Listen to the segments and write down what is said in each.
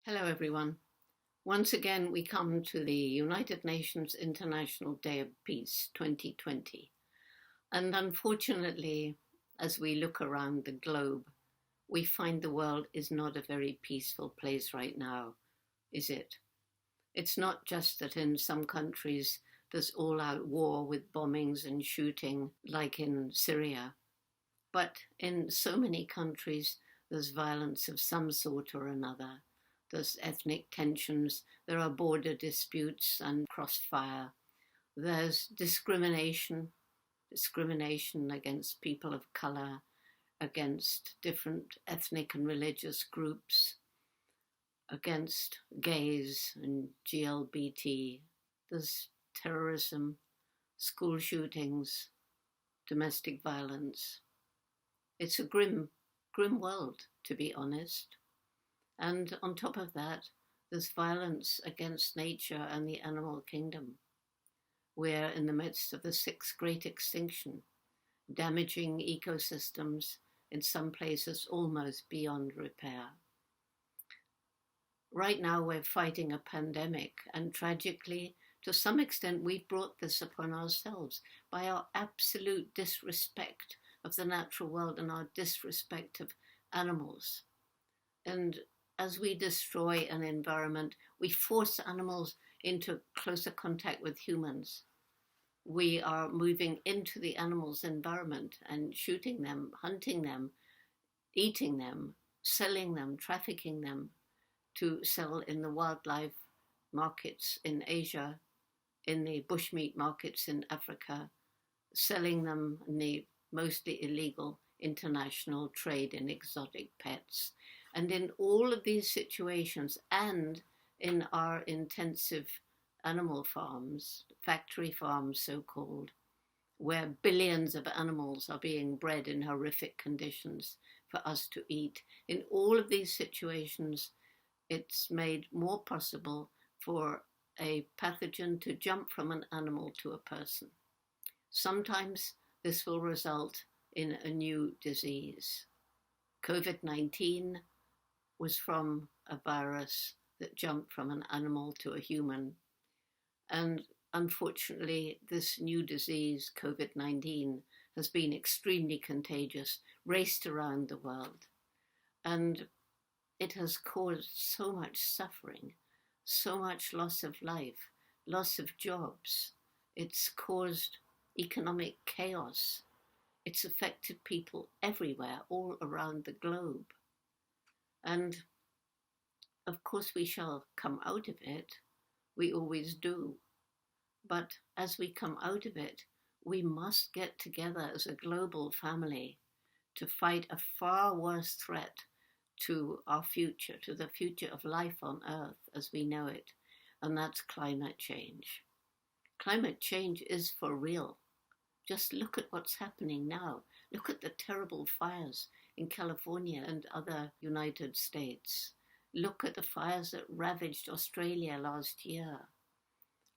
Hello, everyone. Once again, we come to the United Nations International Day of Peace 2020. And unfortunately, as we look around the globe, we find the world is not a very peaceful place right now, is it? It's not just that in some countries there's all-out war with bombings and shooting, like in Syria, but in so many countries there's violence of some sort or another. There's ethnic tensions, there are border disputes and crossfire. There's discrimination against people of colour, against different ethnic and religious groups, against gays and LGBT. There's terrorism, school shootings, domestic violence. It's a grim world, to be honest. And on top of that, there's violence against nature and the animal kingdom. We're in the midst of the sixth great extinction, damaging ecosystems in some places almost beyond repair. Right now we're fighting a pandemic, and tragically, to some extent, we've brought this upon ourselves by our absolute disrespect of the natural world and our disrespect of animals. And as we destroy an environment, we force animals into closer contact with humans. We are moving into the animals' environment and shooting them, hunting them, eating them, selling them, trafficking them to sell in the wildlife markets in Asia, in the bushmeat markets in Africa, selling them in the mostly illegal international trade in exotic pets. And in all of these situations, and in our intensive animal farms, factory farms so-called, where billions of animals are being bred in horrific conditions for us to eat, in all of these situations, it's made more possible for a pathogen to jump from an animal to a person. Sometimes this will result in a new disease. COVID-19 was from a virus that jumped from an animal to a human. And unfortunately, this new disease, COVID-19, has been extremely contagious, raced around the world. And it has caused so much suffering, so much loss of life, loss of jobs. It's caused economic chaos. It's affected people everywhere, all around the globe. And of course we shall come out of it. We always do. But as we come out of it, we must get together as a global family to fight a far worse threat to our future, to the future of life on Earth as we know it, and that's climate change. Climate change is for real. Just look at what's happening now. Look at the terrible fires in California and other United States. Look at the fires that ravaged Australia last year.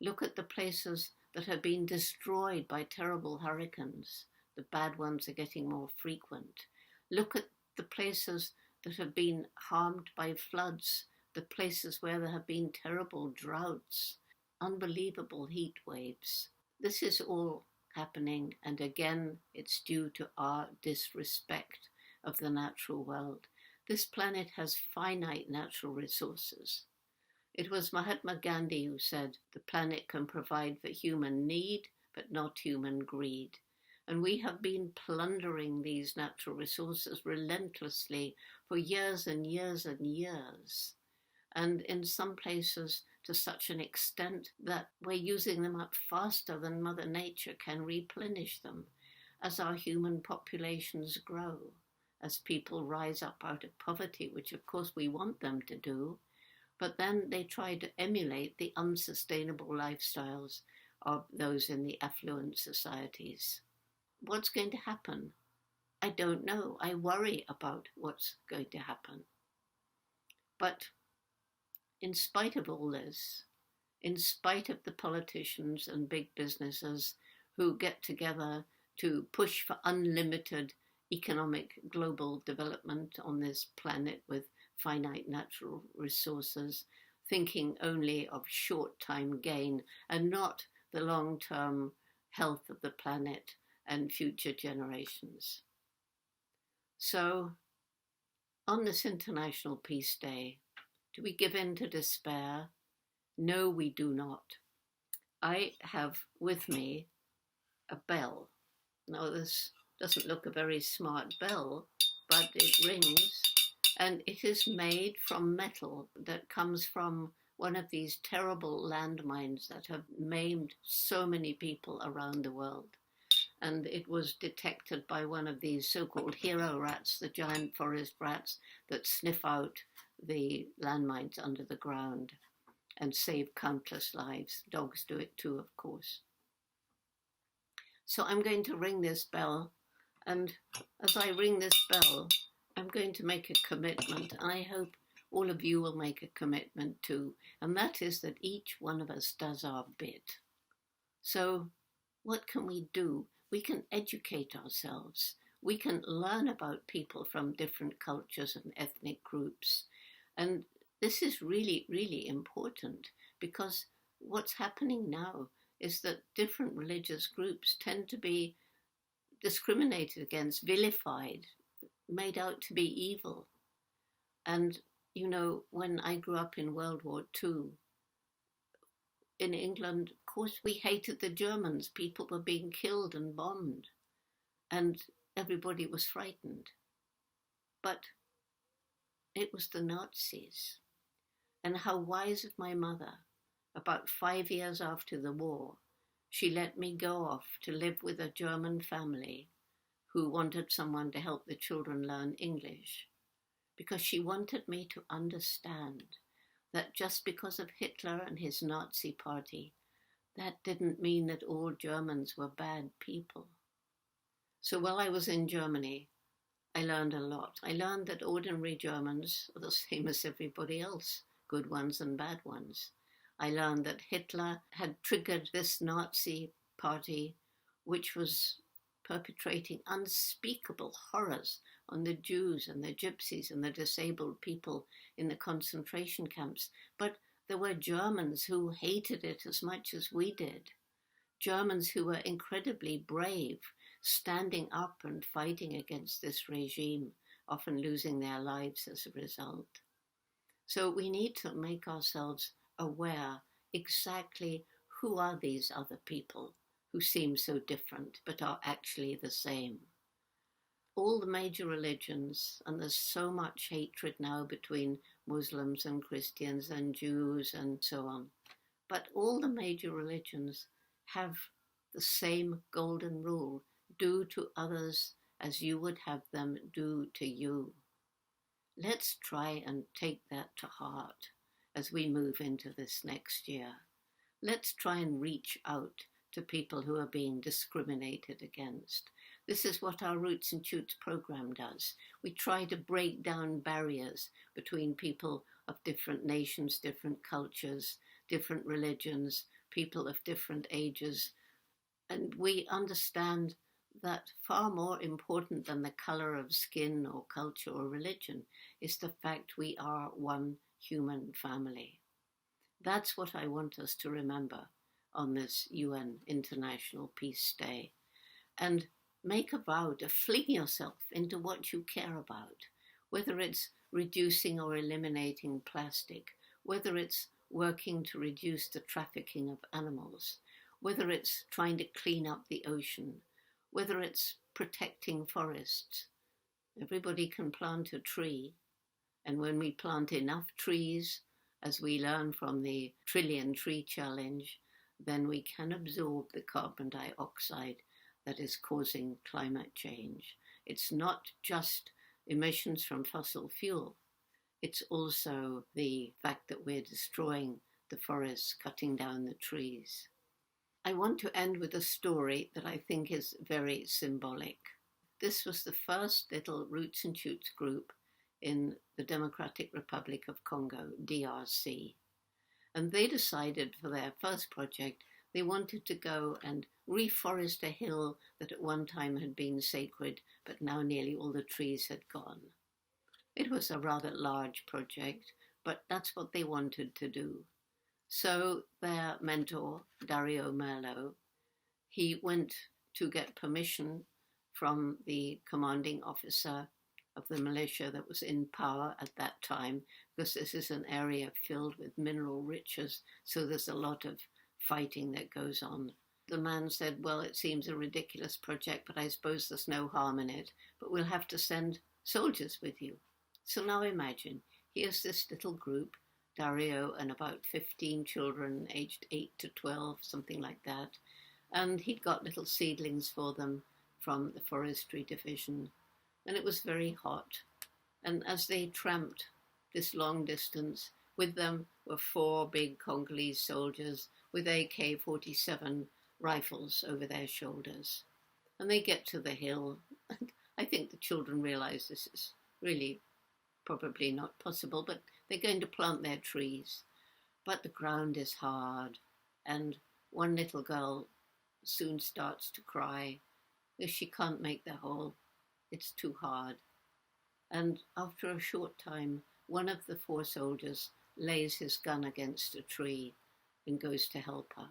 Look at the places that have been destroyed by terrible hurricanes. The bad ones are getting more frequent. Look at the places that have been harmed by floods, the places where there have been terrible droughts, unbelievable heat waves. This is all happening, and again, it's due to our disrespect of the natural world. This planet has finite natural resources. It was Mahatma Gandhi who said, the planet can provide for human need, but not human greed. And we have been plundering these natural resources relentlessly for years and years and years. And in some places to such an extent that we're using them up faster than Mother Nature can replenish them as our human populations grow, as people rise up out of poverty, which of course we want them to do, but then they try to emulate the unsustainable lifestyles of those in the affluent societies. What's going to happen? I don't know. I worry about what's going to happen. But in spite of all this, in spite of the politicians and big businesses who get together to push for unlimited economic global development on this planet with finite natural resources, thinking only of short-time gain and not the long-term health of the planet and future generations. So, on this International Peace Day, do we give in to despair? No, we do not. I have with me a bell. Now, this doesn't look a very smart bell, but it rings, and it is made from metal that comes from one of these terrible landmines that have maimed so many people around the world. And it was detected by one of these so-called hero rats, the giant forest rats that sniff out the landmines under the ground and save countless lives. Dogs do it too, of course. So I'm going to ring this bell, and as I ring this bell, I'm going to make a commitment. I hope all of you will make a commitment too, and that is that each one of us does our bit. So what can we do? We can educate ourselves. We can learn about people from different cultures and ethnic groups. And this is really, really important, because what's happening now is that different religious groups tend to be discriminated against, vilified, made out to be evil. And, you know, when I grew up in World War II, in England, of course, we hated the Germans. People were being killed and bombed, and everybody was frightened. But it was the Nazis. And how wise of my mother. About 5 years after the war, she let me go off to live with a German family who wanted someone to help the children learn English, because she wanted me to understand that just because of Hitler and his Nazi party, that didn't mean that all Germans were bad people. So while I was in Germany, I learned a lot. I learned that ordinary Germans are the same as everybody else, good ones and bad ones. I learned that Hitler had triggered this Nazi party, which was perpetrating unspeakable horrors on the Jews and the Gypsies and the disabled people in the concentration camps. But there were Germans who hated it as much as we did. Germans who were incredibly brave, standing up and fighting against this regime, often losing their lives as a result. So we need to make ourselves aware exactly who are these other people who seem so different but are actually the same. All the major religions, and there's so much hatred now between Muslims and Christians and Jews and so on, but all the major religions have the same golden rule: do to others as you would have them do to you. Let's try and take that to heart as we move into this next year. Let's try and reach out to people who are being discriminated against. This is what our Roots and Shoots program does. We try to break down barriers between people of different nations, different cultures, different religions, people of different ages. And we understand that far more important than the colour of skin or culture or religion is the fact we are one human family. That's what I want us to remember on this UN International Peace Day. And make a vow to fling yourself into what you care about, whether it's reducing or eliminating plastic, whether it's working to reduce the trafficking of animals, whether it's trying to clean up the ocean, whether it's protecting forests. Everybody can plant a tree, and when we plant enough trees, as we learn from the Trillion Tree Challenge, then we can absorb the carbon dioxide that is causing climate change. It's not just emissions from fossil fuel, it's also the fact that we're destroying the forests, cutting down the trees. I want to end with a story that I think is very symbolic. This was the first little Roots and Shoots group in the Democratic Republic of Congo, DRC. And they decided for their first project, they wanted to go and reforest a hill that at one time had been sacred, but now nearly all the trees had gone. It was a rather large project, but that's what they wanted to do. So their mentor, Dario Merlo, he went to get permission from the commanding officer of the militia that was in power at that time, because this is an area filled with mineral riches, so there's a lot of fighting that goes on. The man said, well, it seems a ridiculous project, but I suppose there's no harm in it, but we'll have to send soldiers with you. So now imagine, here's this little group, Dario and about 15 children aged 8 to 12, something like that, and he'd got little seedlings for them from the forestry division, and it was very hot. And as they tramped this long distance, with them were 4 big Congolese soldiers with AK-47 rifles over their shoulders. And they get to the hill, and I think the children realize this is really probably not possible, but they're going to plant their trees. But the ground is hard, and one little girl soon starts to cry. She can't make the hole. It's too hard. And after a short time, one of the 4 soldiers lays his gun against a tree and goes to help her.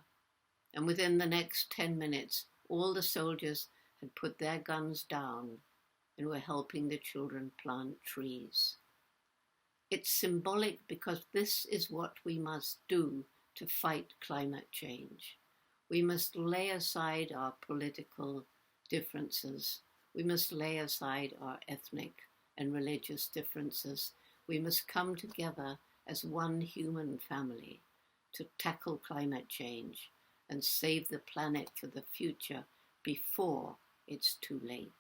And within the next 10 minutes, all the soldiers had put their guns down and were helping the children plant trees. It's symbolic because this is what we must do to fight climate change. We must lay aside our political differences. We must lay aside our ethnic and religious differences. We must come together as one human family to tackle climate change and save the planet for the future before it's too late.